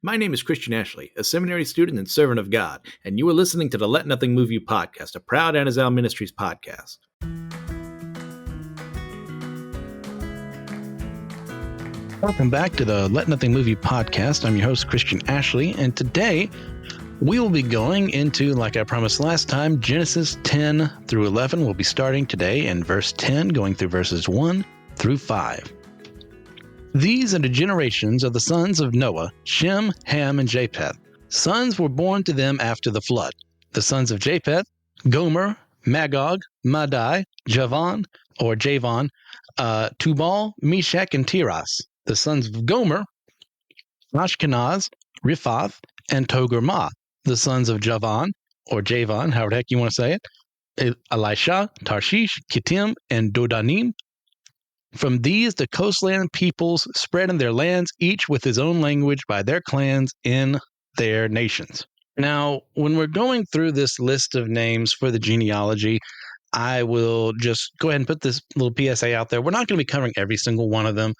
My name is Christian Ashley, a seminary student and servant of God, and you are listening to the Let Nothing Move You podcast, a proud Anazal Ministries podcast. Welcome back to the Let Nothing Move You podcast. I'm your host, Christian Ashley, and today we will be going into, like I promised last time, Genesis 10 through 11. We'll be starting today in verse 10, going through verses 1 through 5. These are the generations of the sons of Noah, Shem, Ham, and Japheth. Sons were born to them after the flood. The sons of Japheth, Gomer, Magog, Madai, Javan, Tubal, Meshach, and Tiras. The sons of Gomer, Ashkenaz, Riphath, and Togarmah. The sons of Javan, however the heck you want to say it, Elisha, Tarshish, Kittim, and Dodanim. From these, the coastland peoples spread in their lands, each with his own language by their clans in their nations. Now, when we're going through this list of names for the genealogy, I will just go ahead and put this little PSA out there. We're not going to be covering every single one of them.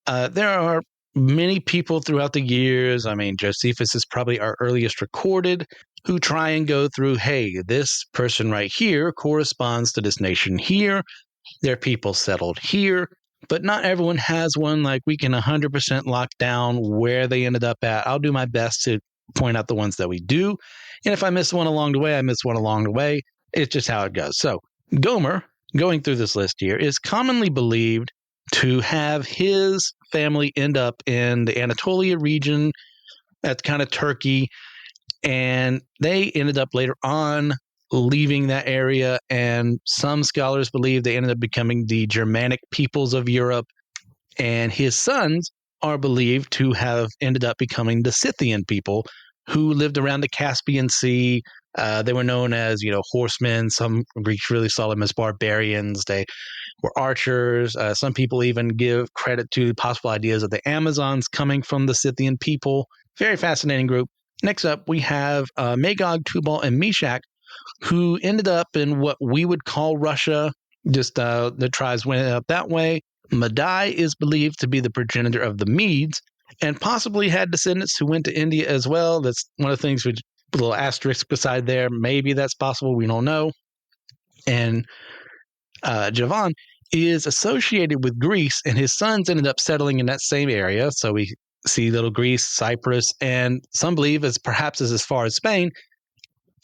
There are many people throughout the years, Josephus is probably our earliest recorded, who try and go through, hey, this person right here corresponds to this nation here. Their people settled here, but not everyone has one. Like, we can 100% lock down where they ended up at. I'll do my best to point out the ones that we do. And if I miss one along the way, I miss one along the way. It's just how it goes. So Gomer, going through this list here, is commonly believed to have his family end up in the Anatolia region. That's kind of Turkey. And they ended up later on leaving that area, and some scholars believe they ended up becoming the Germanic peoples of Europe, and his sons are believed to have ended up becoming the Scythian people who lived around the Caspian Sea. They were known as, horsemen. Some Greeks really saw them as barbarians. They were archers. Some people even give credit to possible ideas of the Amazons coming from the Scythian people. Very fascinating group. Next up, we have Magog, Tubal, and Meshach, who ended up in what we would call Russia. Just the tribes went up that way. Madai is believed to be the progenitor of the Medes, and possibly had descendants who went to India as well. That's one of the things with a little asterisk beside there. Maybe that's possible. We don't know. And Javan is associated with Greece, and his sons ended up settling in that same area. So we see little Greece, Cyprus, and some believe as far as Spain.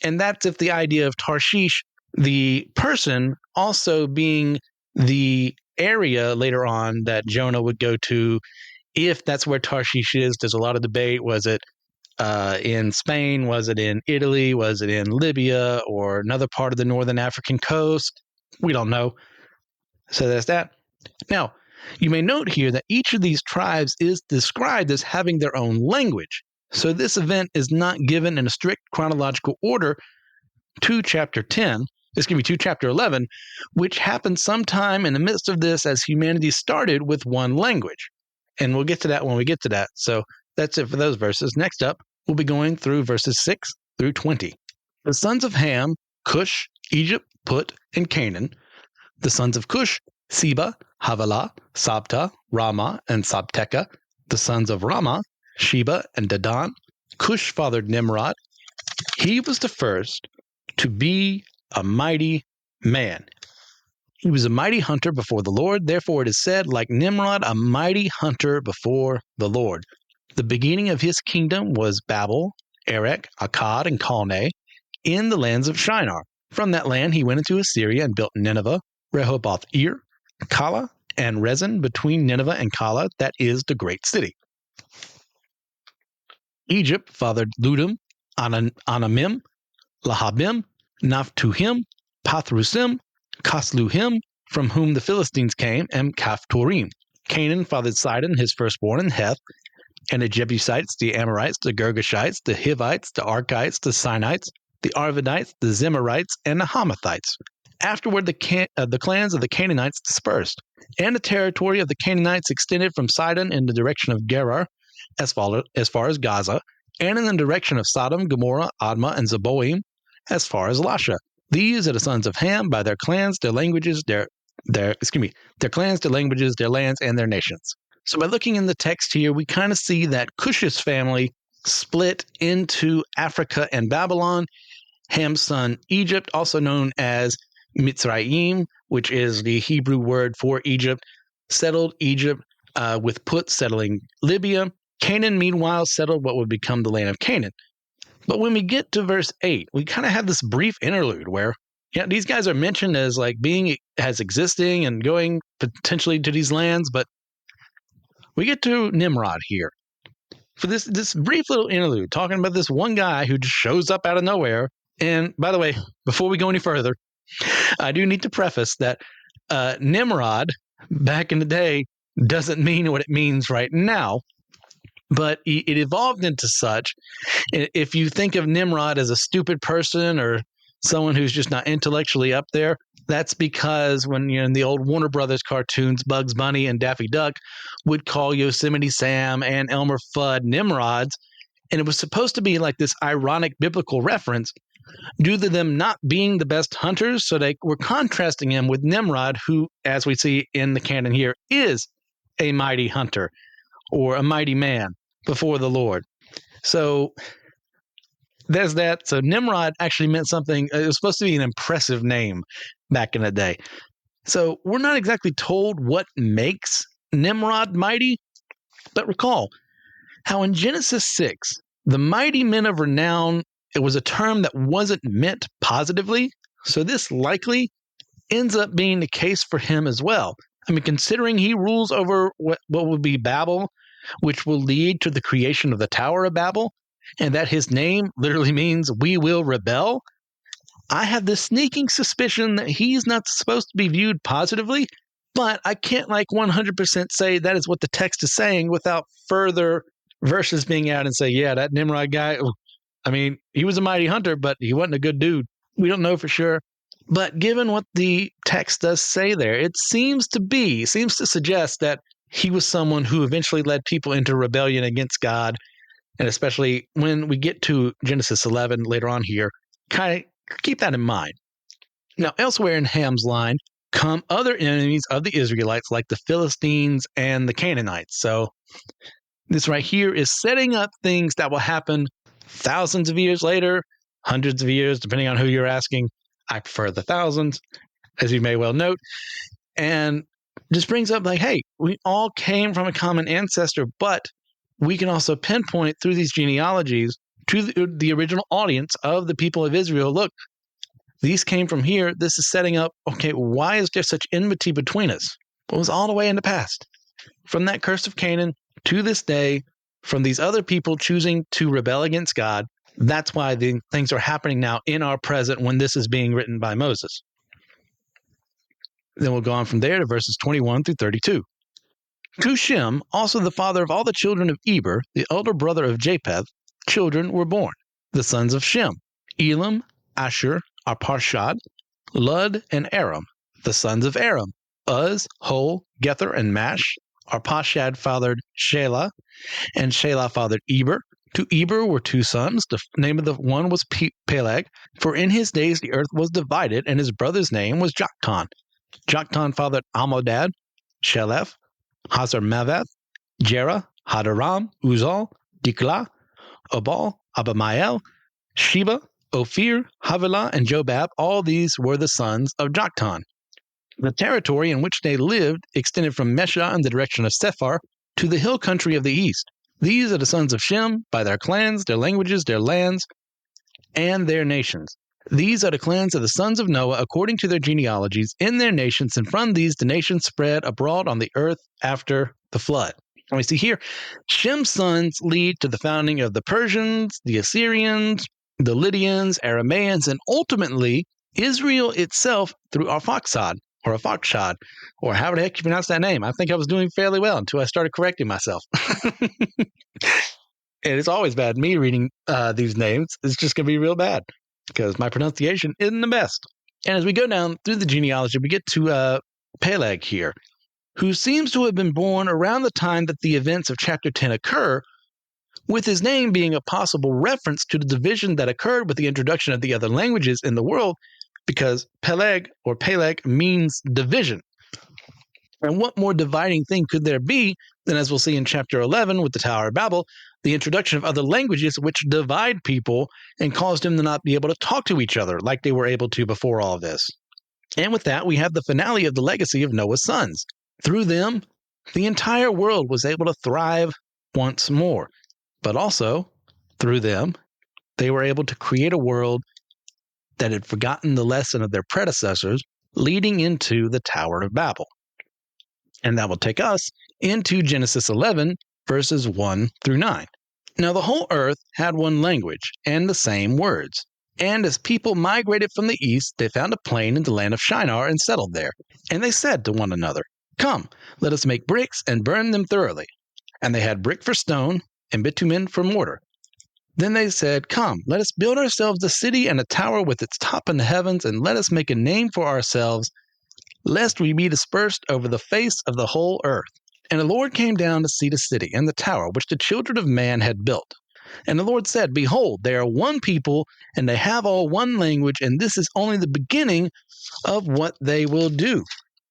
And that's if the idea of Tarshish, the person, also being the area later on that Jonah would go to, if that's where Tarshish is. There's a lot of debate. Was it in Spain? Was it in Italy? Was it in Libya or another part of the northern African coast? We don't know. So there's that. Now, you may note here that each of these tribes is described as having their own language. So this event is not given in a strict chronological order to chapter 10. This can be to chapter 11, which happened sometime in the midst of this as humanity started with one language. And we'll get to that when we get to that. So that's it for those verses. Next up, we'll be going through verses 6 through 20. The sons of Ham, Cush, Egypt, Put, and Canaan. The sons of Cush, Seba, Havilah, Sabta, Ramah, and Sabteka. The sons of Ramah, Sheba and Dedan. Cush fathered Nimrod. He was the first to be a mighty man. He was a mighty hunter before the Lord. Therefore it is said, like Nimrod, a mighty hunter before the Lord. The beginning of his kingdom was Babel, Erech, Akkad, and Calneh in the lands of Shinar. From that land he went into Assyria and built Nineveh, Rehoboth-ir, Calah, and Rezin between Nineveh and Calah, that is the great city. Egypt fathered Ludum, Anamim, Lahabim, Naphtuhim, Pathrusim, Kasluhim, from whom the Philistines came, and Kaphtorim. Canaan fathered Sidon, his firstborn, and Heth, and the Jebusites, the Amorites, the Girgashites, the Hivites, the Archites, the Sinites, the Arvadites, the Zemarites, and the Hamathites. Afterward, the clans of the Canaanites dispersed, and the territory of the Canaanites extended from Sidon in the direction of Gerar, as far as Gaza, and in the direction of Sodom, Gomorrah, Admah, and Zeboim, as far as Lasha. These are the sons of Ham by their clans, their languages, their clans, their languages, their lands, and their nations. So by looking in the text here, we kind of see that Cush's family split into Africa and Babylon. Ham's son Egypt, also known as Mitzrayim, which is the Hebrew word for Egypt, settled Egypt, with Put settling Libya. Canaan, meanwhile, settled what would become the land of Canaan. But when we get to verse 8, we kind of have this brief interlude where these guys are mentioned as like being as existing and going potentially to these lands, but we get to Nimrod here. For this brief little interlude, talking about this one guy who just shows up out of nowhere. And by the way, before we go any further, I do need to preface that Nimrod, back in the day, doesn't mean what it means right now, but it evolved into such. If you think of Nimrod as a stupid person or someone who's just not intellectually up there, that's because when in the old Warner Brothers cartoons, Bugs Bunny and Daffy Duck would call Yosemite Sam and Elmer Fudd Nimrods, and it was supposed to be like this ironic biblical reference due to them not being the best hunters. So they were contrasting him with Nimrod, who, as we see in the canon here, is a mighty hunter or a mighty man before the Lord. So there's that. So Nimrod actually meant something. It was supposed to be an impressive name back in the day. So we're not exactly told what makes Nimrod mighty, but recall how in Genesis 6, the mighty men of renown, it was a term that wasn't meant positively. So this likely ends up being the case for him as well. I mean, considering he rules over what would be Babel, which will lead to the creation of the Tower of Babel, and that his name literally means we will rebel, I have this sneaking suspicion that he's not supposed to be viewed positively, but I can't 100% say that is what the text is saying without further verses being out and say, yeah, that Nimrod guy, I mean, he was a mighty hunter, but he wasn't a good dude. We don't know for sure. But given what the text does say there, it seems to suggest that he was someone who eventually led people into rebellion against God. And especially when we get to Genesis 11 later on here, kind of keep that in mind. Now, elsewhere in Ham's line come other enemies of the Israelites like the Philistines and the Canaanites. So this right here is setting up things that will happen thousands of years later, hundreds of years, depending on who you're asking. I prefer the thousands, as you may well note. And just brings up hey, we all came from a common ancestor, but we can also pinpoint through these genealogies to the original audience of the people of Israel. Look, these came from here. This is setting up, okay, why is there such enmity between us? It was all the way in the past. From that curse of Canaan to this day, from these other people choosing to rebel against God, that's why the things are happening now in our present when this is being written by Moses. Then we'll go on from there to verses 21 through 32. To Shem, also the father of all the children of Eber, the elder brother of Japheth, children were born. The sons of Shem, Elam, Ashur, Arpachshad, Lud, and Aram. The sons of Aram, Uz, Hol, Gether, and Mash. Arpachshad fathered Shelah, and Shelah fathered Eber. To Eber were two sons. The name of the one was Peleg, for in his days the earth was divided, and his brother's name was Joktan. Joktan fathered Almodad, Sheleph, Hazarmaveth, Jerah, Hadaram, Uzal, Diklah, Obal, Abamael, Sheba, Ophir, Havilah, and Jobab. All these were the sons of Joktan. The territory in which they lived extended from Mesha in the direction of Sephar to the hill country of the east. These are the sons of Shem by their clans, their languages, their lands, and their nations. These are the clans of the sons of Noah according to their genealogies in their nations, and from these the nations spread abroad on the earth after the flood. And we see here, Shem's sons lead to the founding of the Persians, the Assyrians, the Lydians, Aramaeans, and ultimately Israel itself through Arphaxad, or however the heck you pronounce that name. I think I was doing fairly well until I started correcting myself. And it's always bad. Me reading these names, it's just going to be real bad because my pronunciation isn't the best. And as we go down through the genealogy, we get to Peleg here, who seems to have been born around the time that the events of chapter 10 occur, with his name being a possible reference to the division that occurred with the introduction of the other languages in the world, because Peleg means division. And what more dividing thing could there be than, as we'll see in chapter 11 with the Tower of Babel, the introduction of other languages which divide people and cause them to not be able to talk to each other like they were able to before all of this. And with that, we have the finale of the legacy of Noah's sons. Through them, the entire world was able to thrive once more. But also, through them, they were able to create a world that had forgotten the lesson of their predecessors, leading into the Tower of Babel. And that will take us into Genesis 11, verses 1 through 9. Now the whole earth had one language and the same words. And as people migrated from the east, they found a plain in the land of Shinar and settled there. And they said to one another, "Come, let us make bricks and burn them thoroughly." And they had brick for stone and bitumen for mortar. Then they said, "Come, let us build ourselves a city and a tower with its top in the heavens, and let us make a name for ourselves, lest we be dispersed over the face of the whole earth." And the Lord came down to see the city and the tower which the children of man had built. And the Lord said, "Behold, they are one people, and they have all one language, and this is only the beginning of what they will do.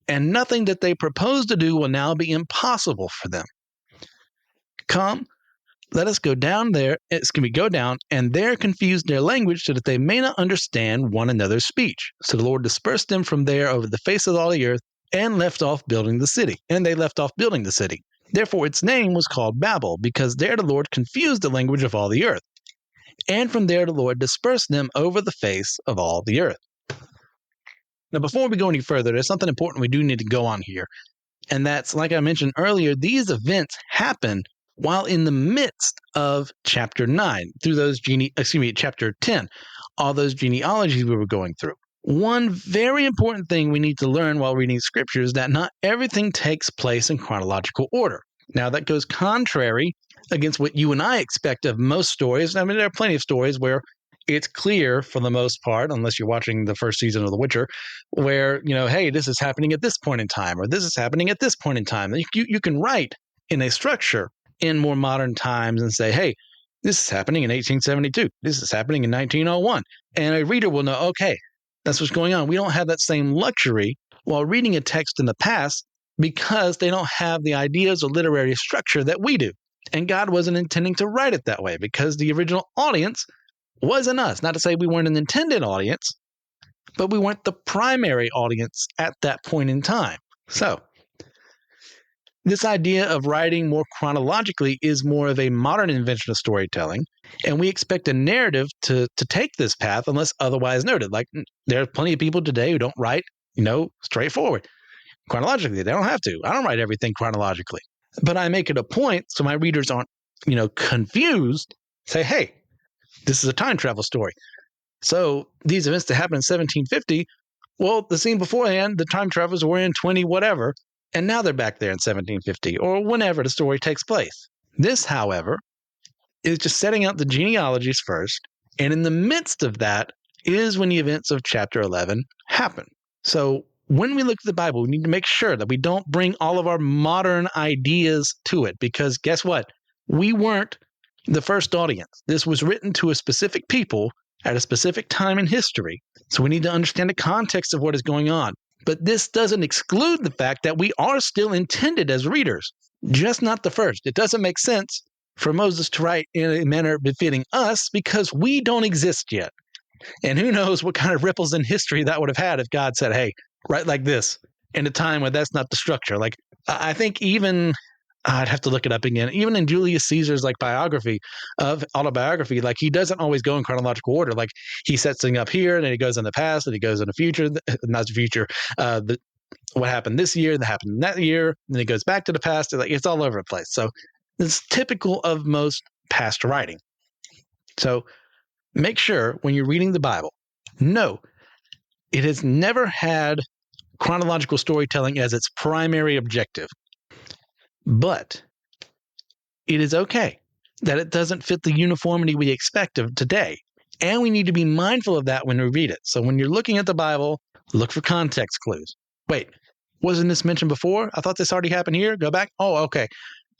And nothing that they propose to do will now be impossible for them. Come, let us go down there, go down, and there confuse their language so that they may not understand one another's speech." So the Lord dispersed them from there over the face of all the earth and left off building the city. And they left off building the city. Therefore its name was called Babel, because there the Lord confused the language of all the earth. And from there the Lord dispersed them over the face of all the earth. Now, before we go any further, there's something important we do need to go on here. And that's, like I mentioned earlier, these events happen while in the midst of chapter 9, through those chapter 10, all those genealogies we were going through. One very important thing we need to learn while reading scripture is that not everything takes place in chronological order. Now, that goes contrary against what you and I expect of most stories. I mean, there are plenty of stories where it's clear for the most part, unless you're watching the first season of The Witcher, where, hey, this is happening at this point in time, or this is happening at this point in time. You can write in a structure in more modern times and say, hey, this is happening in 1872. This is happening in 1901. And a reader will know, okay, that's what's going on. We don't have that same luxury while reading a text in the past because they don't have the ideas or literary structure that we do. And God wasn't intending to write it that way because the original audience wasn't us. Not to say we weren't an intended audience, but we weren't the primary audience at that point in time. So, this idea of writing more chronologically is more of a modern invention of storytelling, and we expect a narrative to take this path unless otherwise noted. Like, there are plenty of people today who don't write, straightforward. Chronologically, they don't have to. I don't write everything chronologically. But I make it a point so my readers aren't, confused. Say, hey, this is a time travel story. So these events that happened in 1750, well, the scene beforehand, the time travelers were in 20 whatever, and now they're back there in 1750 or whenever the story takes place. This, however, is just setting out the genealogies first, and in the midst of that is when the events of chapter 11 happen. So when we look at the Bible, we need to make sure that we don't bring all of our modern ideas to it, because guess what? We weren't the first audience. This was written to a specific people at a specific time in history. So we need to understand the context of what is going on. But this doesn't exclude the fact that we are still intended as readers, just not the first. It doesn't make sense for Moses to write in a manner befitting us because we don't exist yet. And who knows what kind of ripples in history that would have had if God said, hey, write like this in a time where that's not the structure. Like, I think even I'd have to look it up again. Even in Julius Caesar's autobiography, like he doesn't always go in chronological order. Like he sets things up here, and then he goes in the past, and he goes in the future, not the future. What happened this year, that happened in that year, and then he goes back to the past. It's all over the place. So it's typical of most past writing. So make sure when you're reading the Bible, no, it has never had chronological storytelling as its primary objective. But it is okay that it doesn't fit the uniformity we expect of today. And we need to be mindful of that when we read it. So when you're looking at the Bible, look for context clues. Wait, wasn't this mentioned before? I thought this already happened here. Go back. Oh, okay.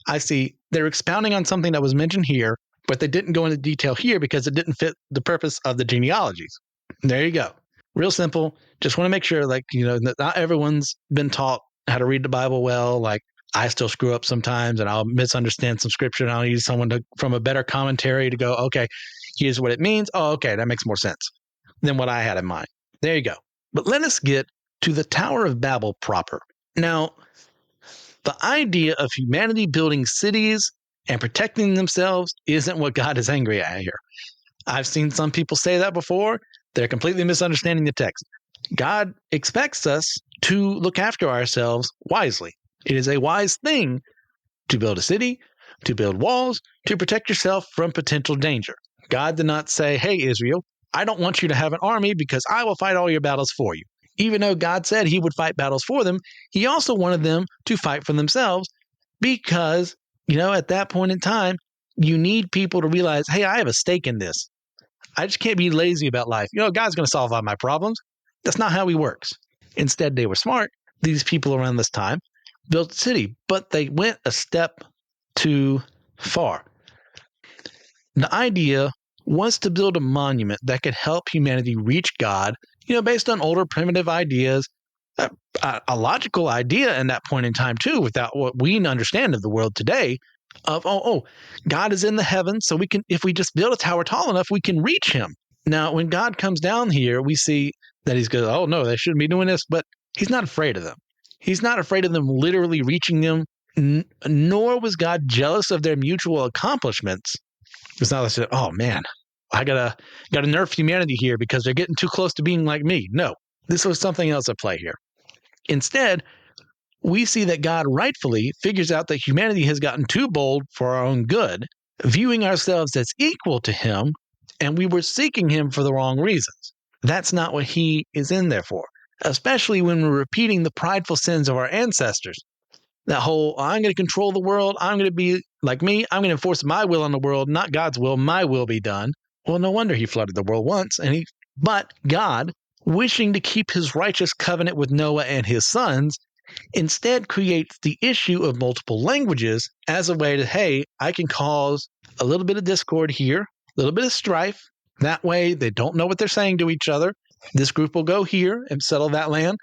I see. They're expounding on something that was mentioned here, but they didn't go into detail here because it didn't fit the purpose of the genealogies. There you go. Real simple. Just want to make sure, that not everyone's been taught how to read the Bible well. Like, I still screw up sometimes and I'll misunderstand some scripture and I'll use someone from a better commentary to go, okay, here's what it means. Oh, okay, that makes more sense than what I had in mind. There you go. But let us get to the Tower of Babel proper. Now, the idea of humanity building cities and protecting themselves isn't what God is angry at here. I've seen some people say that before. They're completely misunderstanding the text. God expects us to look after ourselves wisely. It is a wise thing to build a city, to build walls, to protect yourself from potential danger. God did not say, hey, Israel, I don't want you to have an army because I will fight all your battles for you. Even though God said he would fight battles for them, he also wanted them to fight for themselves because, at that point in time, you need people to realize, hey, I have a stake in this. I just can't be lazy about life. God's going to solve all my problems. That's not how he works. Instead, they were smart. These people around this time built a city, but they went a step too far. The idea was to build a monument that could help humanity reach God, based on older primitive ideas, a logical idea in that point in time too, without what we understand of the world today of, God is in the heavens, so if we just build a tower tall enough, we can reach him. Now, when God comes down here, we see that he's going, oh no, they shouldn't be doing this, but he's not afraid of them. He's not afraid of them literally reaching them, nor was God jealous of their mutual accomplishments. It's not like, oh man, I gotta nerf humanity here because they're getting too close to being like me. No, this was something else at play here. Instead, we see that God rightfully figures out that humanity has gotten too bold for our own good, viewing ourselves as equal to him, and we were seeking him for the wrong reasons. That's not what he is in there for, especially when we're repeating the prideful sins of our ancestors. That whole, I'm going to control the world, I'm going to be like me, I'm going to enforce my will on the world, not God's will, my will be done. Well, no wonder he flooded the world once, but God, wishing to keep his righteous covenant with Noah and his sons, instead creates the issue of multiple languages as a way to, hey, I can cause a little bit of discord here, a little bit of strife. That way they don't know what they're saying to each other. This group will go here and settle that land.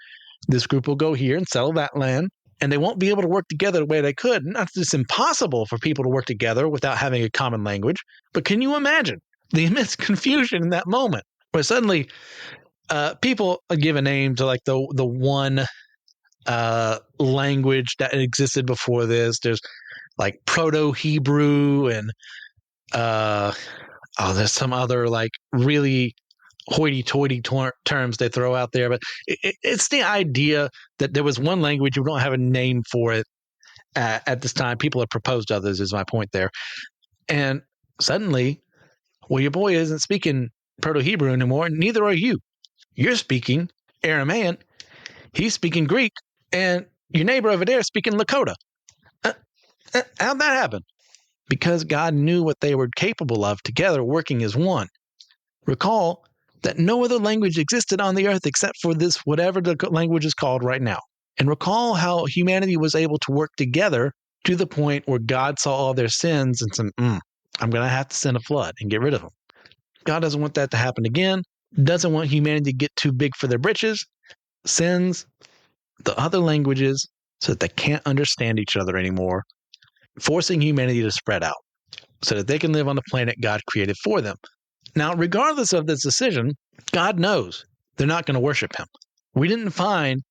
This group will go here and settle that land. And they won't be able to work together the way they could. Not that it's impossible for people to work together without having a common language, but can you imagine the immense confusion in that moment where suddenly people give a name to like the one language that existed before this. There's like Proto-Hebrew and there's some other like really hoity-toity terms they throw out there, but it's the idea that there was one language, we don't have a name for it at this time. People have proposed others, is my point there. And suddenly, well, your boy isn't speaking Proto-Hebrew anymore, neither are you. You're speaking Aramaic, he's speaking Greek, and your neighbor over there is speaking Lakota. How'd that happen? Because God knew what they were capable of together, working as one. Recall that no other language existed on the earth except for this, whatever the language is called right now. And recall how humanity was able to work together to the point where God saw all their sins and said, I'm going to have to send a flood and get rid of them. God doesn't want that to happen again, doesn't want humanity to get too big for their britches, sends the other languages so that they can't understand each other anymore, forcing humanity to spread out so that they can live on the planet God created for them. Now, regardless of this decision, God knows they're not going to worship him. We didn't find,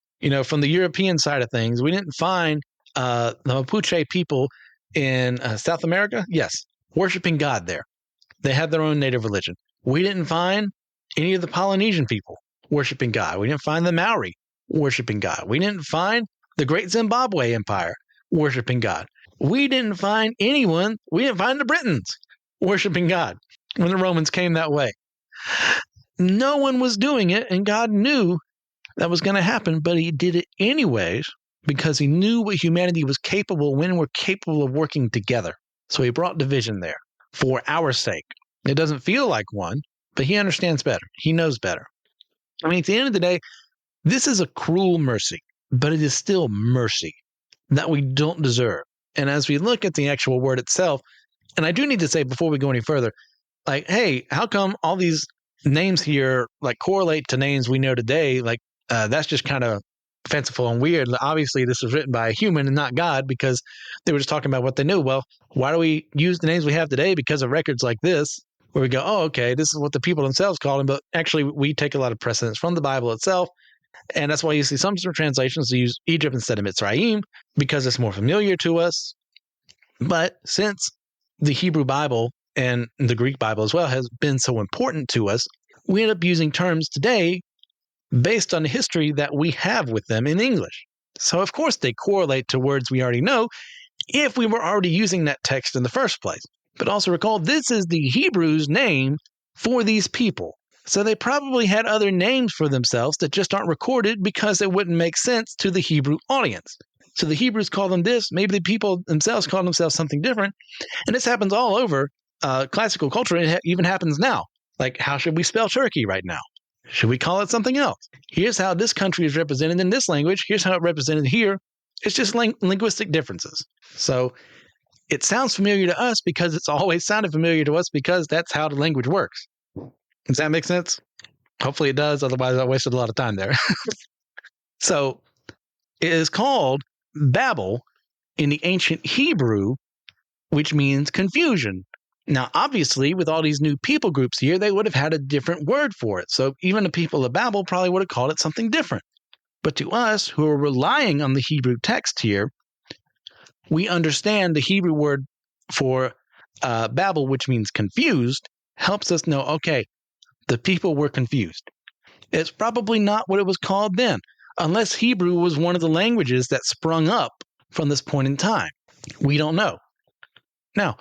from the European side of things, we didn't find the Mapuche people in South America, yes, worshiping God there. They had their own native religion. We didn't find any of the Polynesian people worshiping God. We didn't find the Maori worshiping God. We didn't find the Great Zimbabwe Empire worshiping God. We didn't find anyone, we didn't find the Britons worshiping God when the Romans came that way. No one was doing it, and God knew that was going to happen, but he did it anyways because he knew what humanity was capable when we're capable of working together. So he brought division there for our sake. It doesn't feel like one, but he understands better. He knows better. I mean, at the end of the day, this is a cruel mercy, but it is still mercy that we don't deserve. And as we look at the actual word itself, and I do need to say before we go any further, like, hey, how come all these names here like correlate to names we know today? Like, that's just kind of fanciful and weird. Obviously, this was written by a human and not God, because they were just talking about what they knew. Well, why do we use the names we have today? Because of records like this, where we go, oh, okay, this is what the people themselves called him. But actually, we take a lot of precedence from the Bible itself. And that's why you see some translations use Egypt instead of Mitzrayim, because it's more familiar to us. But since the Hebrew Bible and the Greek Bible as well has been so important to us, we end up using terms today based on the history that we have with them in English. So, of course, they correlate to words we already know if we were already using that text in the first place. But also recall, this is the Hebrews' name for these people. So they probably had other names for themselves that just aren't recorded because it wouldn't make sense to the Hebrew audience. So the Hebrews call them this, maybe the people themselves call themselves something different. And this happens all over classical culture. It even happens now. Like, how should we spell Turkey right now? Should we call it something else? Here's how this country is represented in this language. Here's how it's represented here. It's just linguistic differences. So it sounds familiar to us because it's always sounded familiar to us because that's how the language works. Does that make sense? Hopefully it does. Otherwise, I wasted a lot of time there. So it is called Babel in the ancient Hebrew, which means confusion. Now, obviously, with all these new people groups here, they would have had a different word for it. So even the people of Babel probably would have called it something different. But to us, who are relying on the Hebrew text here, we understand the Hebrew word for Babel, which means confused, helps us know, okay, the people were confused. It's probably not what it was called then, unless Hebrew was one of the languages that sprung up from this point in time. We don't know. Now,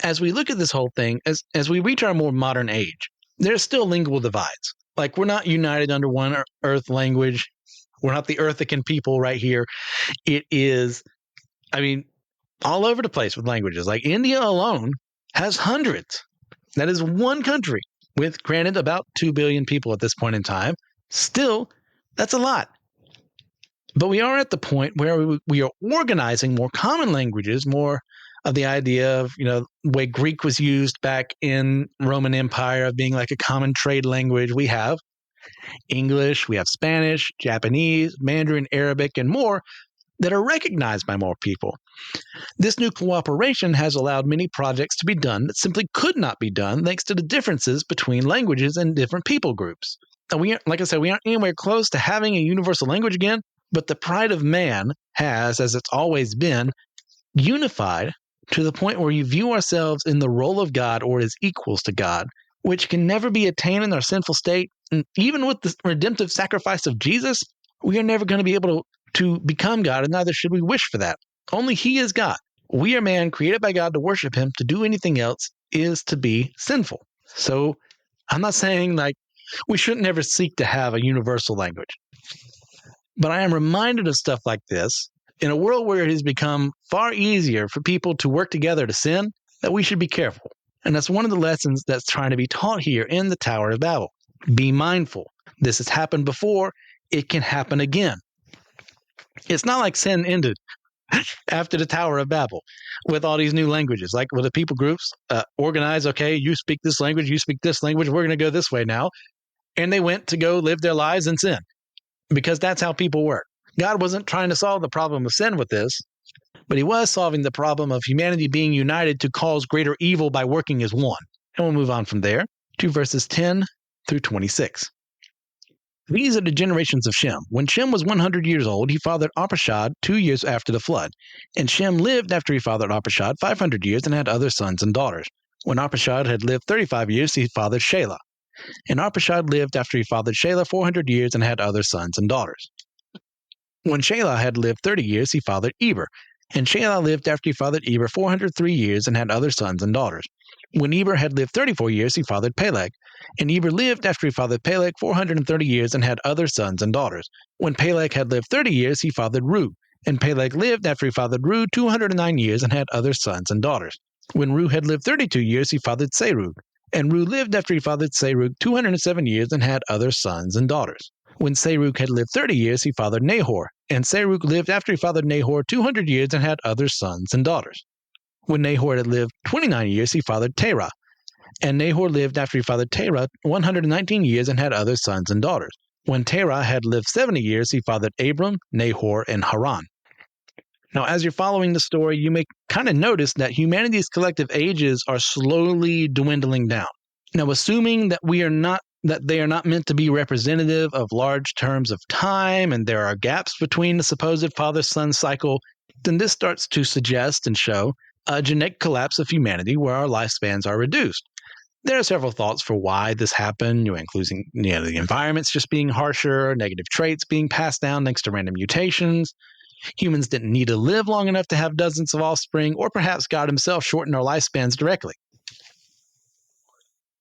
as we look at this whole thing, as we reach our more modern age, there's still lingual divides. Like, we're not united under one earth language. We're not the Earthican people right here. It is, all over the place with languages. Like, India alone has hundreds. That is one country with, granted, about 2 billion people at this point in time. Still, that's a lot. But we are at the point where we are organizing more common languages, more of the idea of, the way Greek was used back in Roman Empire of being like a common trade language. We have English, we have Spanish, Japanese, Mandarin, Arabic, and more that are recognized by more people. This new cooperation has allowed many projects to be done that simply could not be done thanks to the differences between languages and different people groups. Now, like I said, we aren't anywhere close to having a universal language again, but the pride of man has, as it's always been, unified to the point where you view ourselves in the role of God or as equals to God, which can never be attained in our sinful state. And even with the redemptive sacrifice of Jesus, we are never going to be able to become God, and neither should we wish for that. Only He is God. We are man created by God to worship Him. To do anything else is to be sinful. So I'm not saying we shouldn't ever seek to have a universal language. But I am reminded of stuff like this in a world where it has become far easier for people to work together to sin, that we should be careful. And that's one of the lessons that's trying to be taught here in the Tower of Babel. Be mindful. This has happened before. It can happen again. It's not like sin ended after the Tower of Babel with all these new languages. Like with the people groups organize, okay, you speak this language, you speak this language, we're going to go this way now. And they went to go live their lives in sin because that's how people work. God wasn't trying to solve the problem of sin with this, but He was solving the problem of humanity being united to cause greater evil by working as one. And we'll move on from there to verses 10 through 26. These are the generations of Shem. When Shem was 100 years old, he fathered Arpachshad 2 years after the flood. And Shem lived after he fathered Arpachshad 500 years and had other sons and daughters. When Arpachshad had lived 35 years, he fathered Shelah. And Arpachshad lived after he fathered Shelah 400 years and had other sons and daughters. When Shelah had lived 30 years, he fathered Eber. And Shelah lived after he fathered Eber 403 years and had other sons and daughters. When Eber had lived 34 years, he fathered Peleg. And Eber lived after he fathered Peleg 430 years and had other sons and daughters. When Peleg had lived 30 years, he fathered Ru. And Peleg lived after he fathered Ru 209 years and had other sons and daughters. When Ru had lived 32 years, he fathered Serug. And Ru lived after he fathered Serug 207 years and had other sons and daughters. When Serug had lived 30 years, he fathered Nahor. And Serug lived after he fathered Nahor 200 years and had other sons and daughters. When Nahor had lived 29 years, he fathered Terah. And Nahor lived after he fathered Terah 119 years and had other sons and daughters. When Terah had lived 70 years, he fathered Abram, Nahor, and Haran. Now, as you're following the story, you may kind of notice that humanity's collective ages are slowly dwindling down. Now, assuming that they are not meant to be representative of large terms of time and there are gaps between the supposed father-son cycle, then this starts to suggest and show a genetic collapse of humanity where our lifespans are reduced. There are several thoughts for why this happened, including the environments just being harsher, negative traits being passed down thanks to random mutations. Humans didn't need to live long enough to have dozens of offspring, or perhaps God himself shortened our lifespans directly.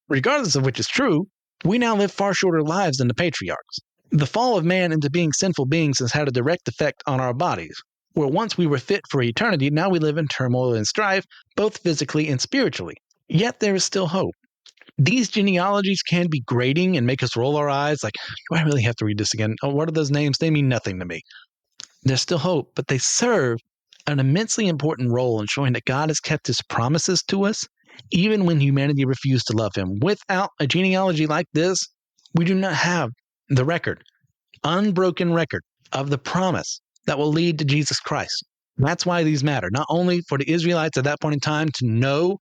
Regardless of which is true, we now live far shorter lives than the patriarchs. The fall of man into being sinful beings has had a direct effect on our bodies. Where once we were fit for eternity, now we live in turmoil and strife, both physically and spiritually. Yet there is still hope. These genealogies can be grating and make us roll our eyes like, do I really have to read this again? Oh, what are those names? They mean nothing to me. There's still hope, but they serve an immensely important role in showing that God has kept his promises to us, even when humanity refused to love him. Without a genealogy like this, we do not have the unbroken record of the promise that will lead to Jesus Christ. That's why these matter, not only for the Israelites at that point in time to know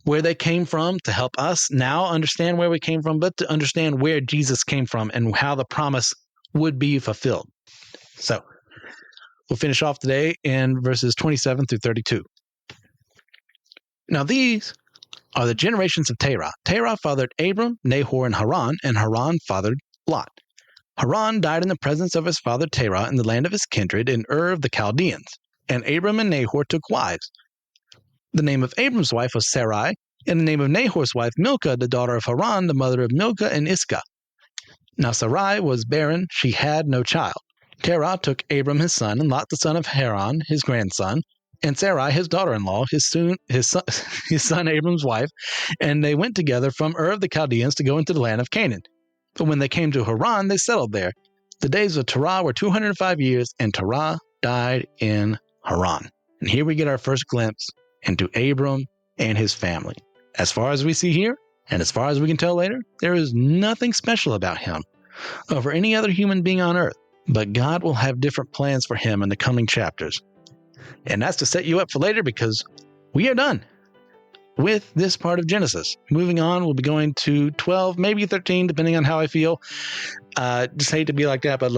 where they came from, to help us now understand where we came from, but to understand where Jesus came from and how the promise would be fulfilled. So, we'll finish off today in verses 27 through 32. Now, these are the generations of Terah. Terah fathered Abram, Nahor, and Haran fathered Lot. Haran died in the presence of his father Terah in the land of his kindred in Ur of the Chaldeans. And Abram and Nahor took wives. The name of Abram's wife was Sarai, and the name of Nahor's wife Milcah, the daughter of Haran, the mother of Milcah and Iscah. Now Sarai was barren, she had no child. Terah took Abram his son, and Lot the son of Haran, his grandson, and Sarai his daughter-in-law, his son Abram's wife, and they went together from Ur of the Chaldeans to go into the land of Canaan. But when they came to Haran, they settled there. The days of Terah were 205 years, and Terah died in Haran. And here we get our first glimpse into Abram and his family. As far as we see here, and as far as we can tell later, there is nothing special about him over any other human being on earth. But God will have different plans for him in the coming chapters. And that's to set you up for later, because we are done with this part of Genesis. Moving on, we'll be going to 12, maybe 13, depending on how I feel. Just hate to be like that, but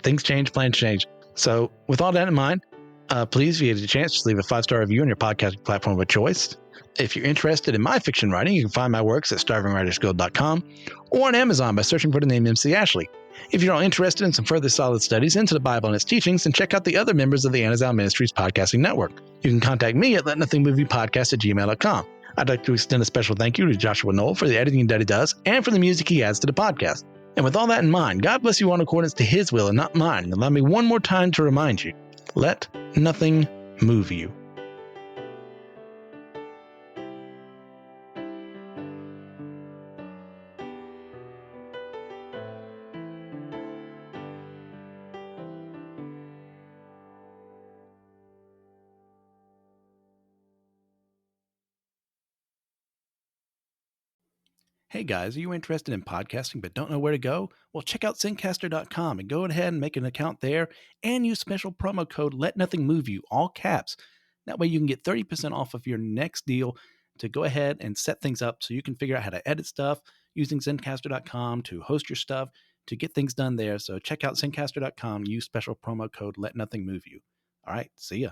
things change, plans change. So with all that in mind, please, if you get a chance, just leave a 5-star review on your podcast platform of choice. If you're interested in my fiction writing, you can find my works at starvingwritersguild.com or on Amazon by searching for the name MC Ashley. If you're all interested in some further solid studies into the Bible and its teachings, then check out the other members of the Anazal Ministries podcasting network. You can contact me at letnothingmoviepodcast@gmail.com. I'd like to extend a special thank you to Joshua Knoll for the editing that he does and for the music he adds to the podcast. And with all that in mind, God bless you all in accordance to his will and not mine. And allow me one more time to remind you, let nothing move you. Hey guys, are you interested in podcasting but don't know where to go? Well, check out Zencaster.com and go ahead and make an account there and use special promo code LetNothingMoveYou, all caps. That way you can get 30% off of your next deal to go ahead and set things up so you can figure out how to edit stuff using Zencaster.com to host your stuff, to get things done there. So check out Zencaster.com, use special promo code LetNothingMoveYou. All right, see ya.